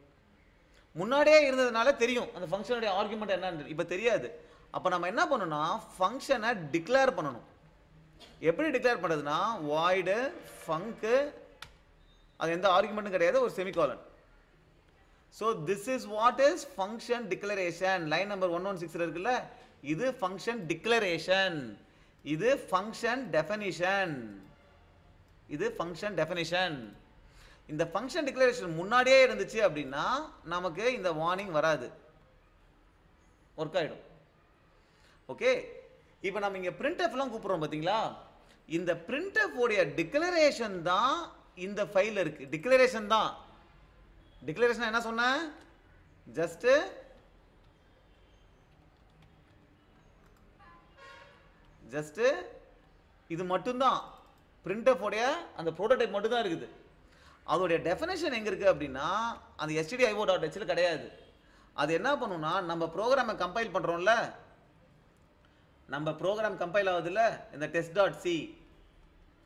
முன்னாடியே இருந்ததுனால தெரியும் அந்த ஃபங்க்ஷனுடைய ஆர்குமெண்ட் என்னன்னு, இப்போ தெரியாது. அப்போ நம்ம என்ன பண்ணணும்னா ஃபங்க்ஷனை டிக்ளேர் பண்ணணும். எப்படி டிக்ளேர் பண்ணுறதுன்னா, வாய்டு ஃபங்க்கு, அது எந்த ஆர்குமெண்ட்டும் கிடையாது, ஒரு semicolon. So this is what is function declaration. Line number 116 இருக்குல்ல, இது ஃபங்க்ஷன் டிக்ளரேஷன், இது ஃபங்க்ஷன் டெஃபினிஷன், இது ஃபங்க்ஷன் டெஃபினிஷன். இந்த ஃபங்க்ஷன் டிக்ளரேஷன் முன்னாடியே இருந்துச்சு அப்படின்னா நமக்கு இந்த வார்னிங் வராது, ஒர்க் ஆகிடும். ஓகே, இப்போ நம்ம இங்கே printfலாம் கூப்பிட்றோம் பார்த்தீங்களா, இந்த printf உடைய டிக்ளரேஷன் தான் இந்த ஃபைல் இருக்கு. டிக்ளரேஷன் தான். டிக்ளரேஷன் என்ன சொன்னேன், ஜஸ்ட் இது மட்டும்தான். printf உடைய அந்த ப்ரோட்டோடைப் மட்டும் தான் இருக்குது. அதோடைய டெஃபினேஷன் எங்கே இருக்குது அப்படின்னா அந்த stdio.h கிடையாது. அது என்ன பண்ணுன்னா, நம்ம ப்ரோக்ராமை கம்பைல் பண்ணுறோம்ல, நம்ம ப்ரோக்ராம் கம்பைல் ஆகுதுல்ல இந்த test.c.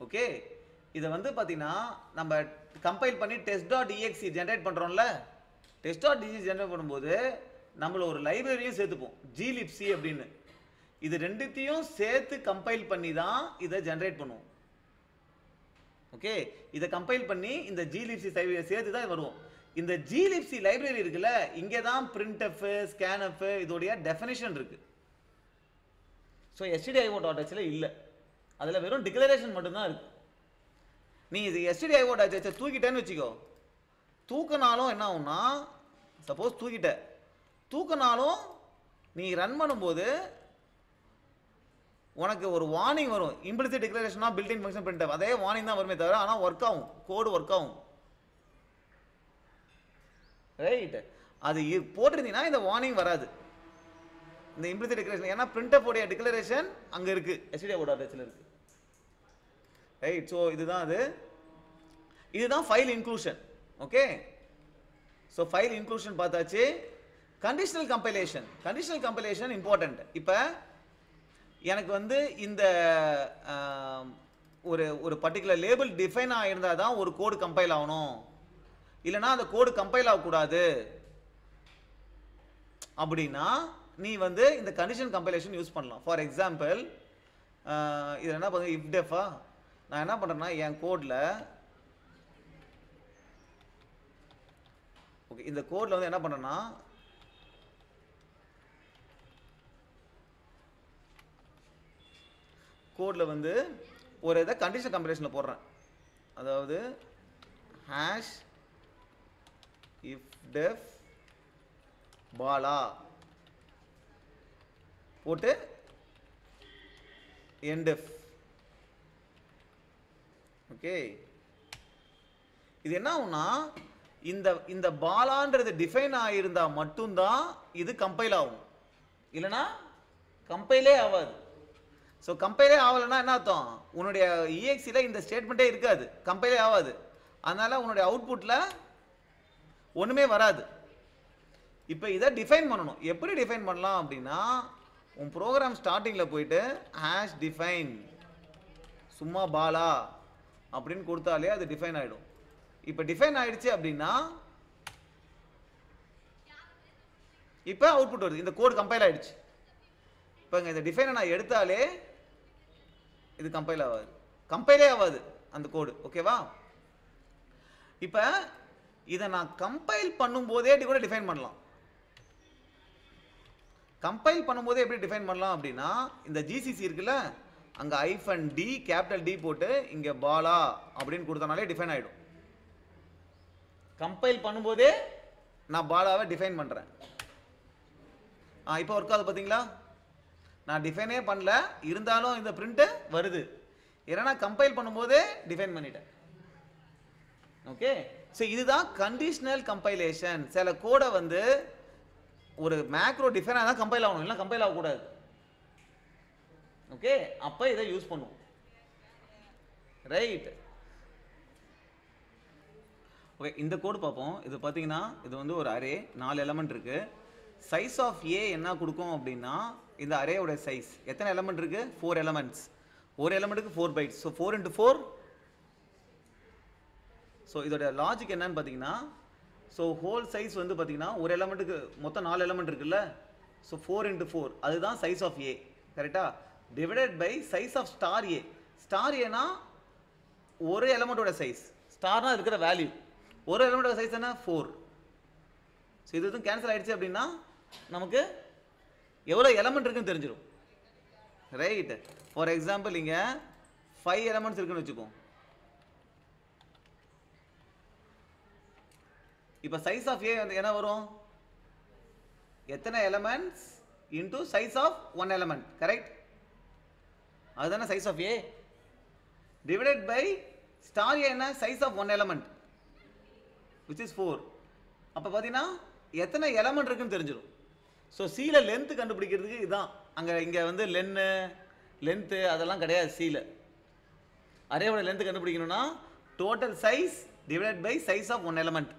ஓகே, இதை வந்து பார்த்தீங்கன்னா நம்ம கம்பைல் பண்ணி test.exe ஜென்ரேட் பண்ணுறோம்ல, test.exe ஜென்ரேட் பண்ணும்போது நம்மள ஒரு லைப்ரரியும் சேர்த்துப்போம், glibc அப்படின்னு. இது ரெண்டுத்தையும் சேர்த்து கம்பைல் பண்ணி தான் இதை ஜென்ரேட் பண்ணுவோம். ஓகே, இதை கம்பைல் பண்ணி இந்த glibc சேர்த்து தான் வருவோம். இந்த glibc லைப்ரரி இருக்குல்ல, இங்கே தான் printf, scanf இதோடைய டெஃபினிஷன் இருக்கு. ஸோ stdio.h இல்லை, அதில் வெறும் டிக்ளரேஷன் மட்டும்தான் இருக்கு. நீ இது stdio.h தூக்கிட்டேன்னு வச்சுக்கோ, தூக்கினாலும் என்ன ஆகும்னா, சப்போஸ் தூக்கினாலும் நீ ரன் பண்ணும்போது உனக்கு ஒரு வார்னிங் வரும், implicit declaration of built in function printf. அதே வார்னிங் தான் வருமே தவிர, ஆனால் ஒர்க் ஆகும், கோடு ஒர்க் ஆகும். ரைட், அது போட்டிருந்தீங்கன்னா இந்த வார்னிங் வராது, இந்த இம்ப்ளிசிட் டிக்ளரேஷன். ஏன்னா printf உடைய டிக்ளரேஷன் அங்கே இருக்கு, stdio.h இருக்கு. ரைட், ஸோ இதுதான் file inclusion. Okay, so file inclusion பார்த்தாச்சு. Conditional compilation important. இப்போ எனக்கு வந்து இந்த ஒரு பர்டிகுலர் லேபிள் டிஃபைன் ஆகிருந்தால் தான் ஒரு கோடு கம்பைல் ஆகணும், இல்லைனா அந்த கோடு கம்பைல் ஆகக்கூடாது அப்படின்னா நீ வந்து இந்த கண்டிஷன் கம்பைலேஷன் யூஸ் பண்ணலாம். ஃபார் எக்ஸாம்பிள், இதில் என்ன பண்ணுங்க, இஃப் டெஃபா நான் என்ன பண்ணுறேன்னா என் கோடில், ஓகே, இந்த கோடில் வந்து என்ன பண்ணுறேன்னா கோடில் வந்து ஒரு இதை கண்டிஷன் கம்பைலேஷனில் போடுறேன். அதாவது ஹேஷ் இஃப் டெஃப் பாலா போட்டு என்டெஃப். ஓகே, இது என்ன ஆகும்னா, இந்த பாலான்றது டிஃபைன் ஆகியிருந்தா மட்டும்தான் இது கம்பைல் ஆகும், இல்லைனா கம்பைலே ஆகாது. ஸோ கம்பைலே ஆகலைன்னா என்ன அர்த்தம், உன்னுடைய இஎக்ஸியில் இந்த ஸ்டேட்மெண்ட்டே இருக்காது, கம்பைலே ஆகாது. அதனால் உன்னுடைய அவுட்புட்டில் ஒன்றுமே வராது. இப்போ இதை டிஃபைன் பண்ணணும். எப்படி டிஃபைன் பண்ணலாம் அப்படின்னா, உன் ப்ரோக்ராம் ஸ்டார்டிங்கில் போயிட்டு ஹேஷ் டிஃபைன் சும்மா பாலா அப்படின்னு கொடுத்தாலே அது டிஃபைன் ஆகிடும். இப்போ டிஃபைன் ஆகிடுச்சு அப்படின்னா இப்போ அவுட்புட் வருது, இந்த கோடு கம்பைல் ஆகிடுச்சு. இப்போ இந்த டிஃபைனை நான் எடுத்தாலே இது கம்பைலே ஆகாது அந்த கோடு. ஓகேவா, இப்போ இதை நான் கம்பைல் பண்ணும்போதே கூட டிஃபைன் பண்ணலாம். கம்பைல் பண்ணும்போதே எப்படி டிஃபைன் பண்ணலாம் அப்படின்னா, இந்த ஜிசிசி இருக்குல்ல, அங்கே -d கேபிட்டல் D போட்டு இங்கே பாலா அப்படின்னு கொடுத்தனாலே டிஃபைன் ஆகிடும். கம்பைல் பண்ணும்போதே நான் பாலாவை டிஃபைன் பண்ணுறேன். இப்போ ஒர்க் ஆகுது பார்த்தீங்களா, நான் டிஃபைனே பண்ணல, இருந்தாலும் இந்த பிரிண்ட் வருது. ஏன்னா கம்பைல் பண்ணும்போதே டிஃபைன் பண்ணிட்டேன். ஓகே, ஸோ இதுதான் கண்டிஷனல் கம்பைலேஷன். சில கோடை வந்து ஒரு மேக்ரோ டிஃபைனாக தான் கம்பைல் ஆகணும், இல்லை கம்பைல் ஆகக்கூடாது. ஓகே, அப்போ இதை யூஸ் பண்ணுவோம். ரைட், ஓகே, இந்த கோடு பார்ப்போம். இது பார்த்தீங்கன்னா இது வந்து ஒரு அரே, 4 எலமெண்ட் இருக்கு. சைஸ் ஆஃப் ஏ என்ன கொடுக்கும் அப்படின்னா, இந்த அரேயோட சைஸ் எத்தனை எலமெண்ட் இருக்கு, 4 எலமெண்ட்ஸ். ஒரு எலமெண்ட்டுக்கு 4 பைட்ஸ். ஸோ 4 × 4. ஸோ இதோட லாஜிக் என்னன்னு பார்த்தீங்கன்னா, ஸோ ஹோல் சைஸ் வந்து பார்த்தீங்கன்னா ஒரு எலமெண்ட்டுக்கு மொத்தம் 4 எலமெண்ட் இருக்குல்ல, ஸோ 4 × 4 அதுதான் சைஸ் ஆஃப் ஏ. கரெக்டா, divided by size of star a. Star ஏனா ஒரு எலமெண்ட்டோட சைஸ், ஸ்டார்னா இருக்கிற வேல்யூ, ஒரு எலமெண்ட்டோட சைஸ் என்ன 4. ஸோ இது எதுவும் கேன்சல் ஆகிடுச்சு அப்படின்னா நமக்கு எவ்வளோ எலமெண்ட் இருக்குன்னு தெரிஞ்சிடும். ரைட், ஃபார் எக்ஸாம்பிள் இங்கே 5 எலமெண்ட்ஸ் இருக்குன்னு வச்சுக்கோம். இப்போ சைஸ் ஆஃப் ஏ வந்து என்ன வரும்? எத்தனை elements into size of one element, correct? அதுதானே size of A. Divided by star A என்ன? Size of one element which is 4. அப்போ பார்த்தீங்கன்னா எத்தனை எலமெண்ட் இருக்குன்னு தெரிஞ்சிடும். ஸோ சியில் லென்த்து கண்டுபிடிக்கிறதுக்கு இதுதான். இங்கே வந்து லென்த்து அதெல்லாம் கிடையாது. சியில் அரேவோட லென்த்து கண்டுபிடிக்கணும்னா total size divided by size of one element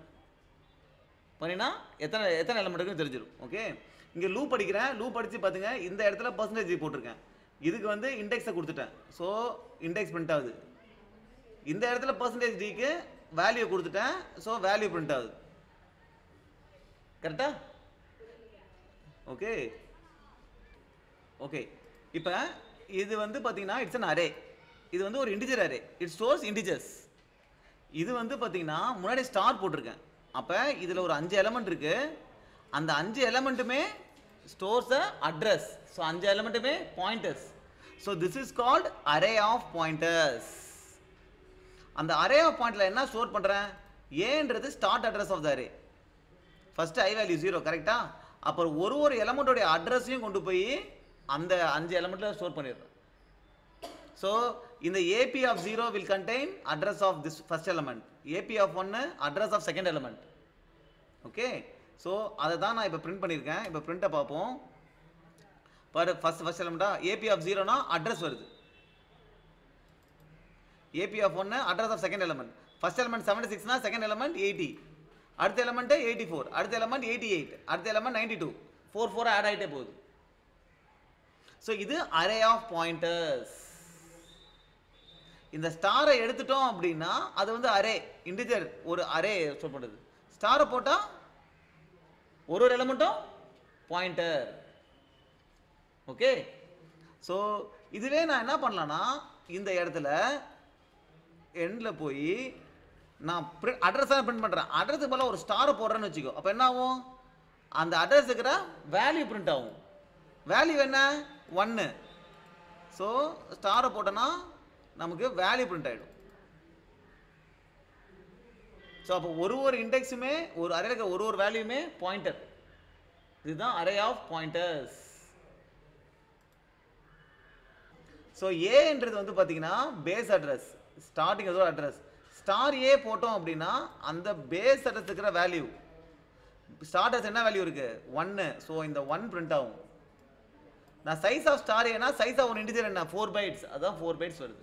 பண்ணினா எத்தனை எலமெண்ட் இருக்குன்னு தெரிஞ்சிடும். ஓகே, இங்கே லூப் அடிக்கிறேன். லூப் அடித்து பார்த்துங்க, இந்த இடத்துல பர்சன்டேஜ் போட்டிருக்கேன். இதுக்கு வந்து இண்டெக்ஸை கொடுத்துட்டேன். ஸோ இண்டெக்ஸ் பிரிண்ட் ஆகுது. இந்த இடத்துல பர்சன்டேஜ் டிக்கு வேல்யூ கொடுத்துட்டேன். ஸோ வேல்யூ பிரிண்ட் ஆகுது. கரெக்டா? Okay okay. இப்போ இது வந்து பார்த்தீங்கன்னா இட்ஸ் அன் அரே. இது வந்து ஒரு integer array. It stores integers. இது வந்து பார்த்தீங்கன்னா முன்னாடி ஸ்டார் போட்டிருக்கேன். அப்போ இதில் ஒரு 5 எலமெண்ட் இருக்கு. அந்த 5 எலமெண்ட்டுமே ஸ்டோர்ஸ் அ அட்ரஸ். ஸோ 5 எலமெண்ட்டுமே pointers. So this is called array of pointers. அந்த அரே ஆஃப் பாயிண்ட்ல என்ன ஸ்டோர் பண்ணுறேன்? ஏன்றது start address of the array. First I value 0, கரெக்டா? அப்புறம் ஒரு எலமெண்ட்டோடைய அட்ரஸையும் கொண்டு போய் அந்த 5 எலமெண்ட்டில் ஸ்டோர் பண்ணிடுறேன். ஸோ இந்த AP of 0 will contain address of this first element, AP of 1 address of second element. Okay, so அதை தான் நான் இப்போ பிரிண்ட் பண்ணியிருக்கேன். இப்போ பிரிண்ட்டை பார்ப்போம். பாரு, ஃபர்ஸ்ட் எலமெண்ட்டா AP of 0னா அட்ரஸ் வருது. AP of 1 address of second element. First element 76னா செகண்ட் எலமெண்ட் 80, அடுத்த எலமெண்ட் 84, அடுத்த எலமெண்ட் 88, அடுத்த எலமெண்ட் 92, 4 ஆட் ஆகிட்டே போகுது. ஸோ இது அரே ஆஃப் பாயிண்டர்ஸ். இந்த ஸ்டாரை எடுத்துட்டோம் அப்படின்னா அது வந்து அரே, இன்டிஜர் ஒரு அரே ஸ்டோர் பண்ணுறது. ஸ்டாரை போட்டால் ஒரு எலமெண்ட்டும் பாயிண்டர். ஓகே, ஸோ இதுவே நான் என்ன பண்ணலான்னா இந்த இடத்துல எண்டில் போய் நான் அட்ரஸாக பிரிண்ட் பண்ணுறேன். அட்ரஸுக்கு போல ஒரு ஸ்டாரை போடுறேன்னு வச்சுக்கோ. அப்போ என்ன ஆகும்? அந்த அட்ரஸ் இருக்கிற வேல்யூ பிரிண்ட் ஆகும். வேல்யூ என்ன? 1. ஸோ ஸ்டாரை போட்டோன்னா நமக்கு வேல்யூ பிரிண்ட் ஆகிடும். ஸோ அப்போ ஒரு இண்டெக்ஸுமே ஒரு அரே இருக்க ஒரு வேல்யூமே பாயிண்டர். இதுதான் அரே ஆஃப் பாயிண்டர்ஸ். ஸோ ஏன்றது வந்து பார்த்தீங்கன்னா பேஸ் அட்ரஸ், ஸ்டார்டிங் ஏதோ அட்ரஸ். ஸ்டார் ஏ போட்டோம் அப்படின்னா அந்த பேஸ் அட்ரஸ் இருக்கிற வேல்யூ, ஸ்டார்டர்ஸ் என்ன வேல்யூ இருக்கு? 1. ஸோ இந்த 1 பிரிண்ட் ஆகும். நான் சைஸ் ஆஃப் ஸ்டார் ஏன்னா சைஸ் ஆஃப் ஒன் இன்டிஜர் என்ன? 4 பைட்ஸ். அதான் 4 பைட்ஸ் வருது.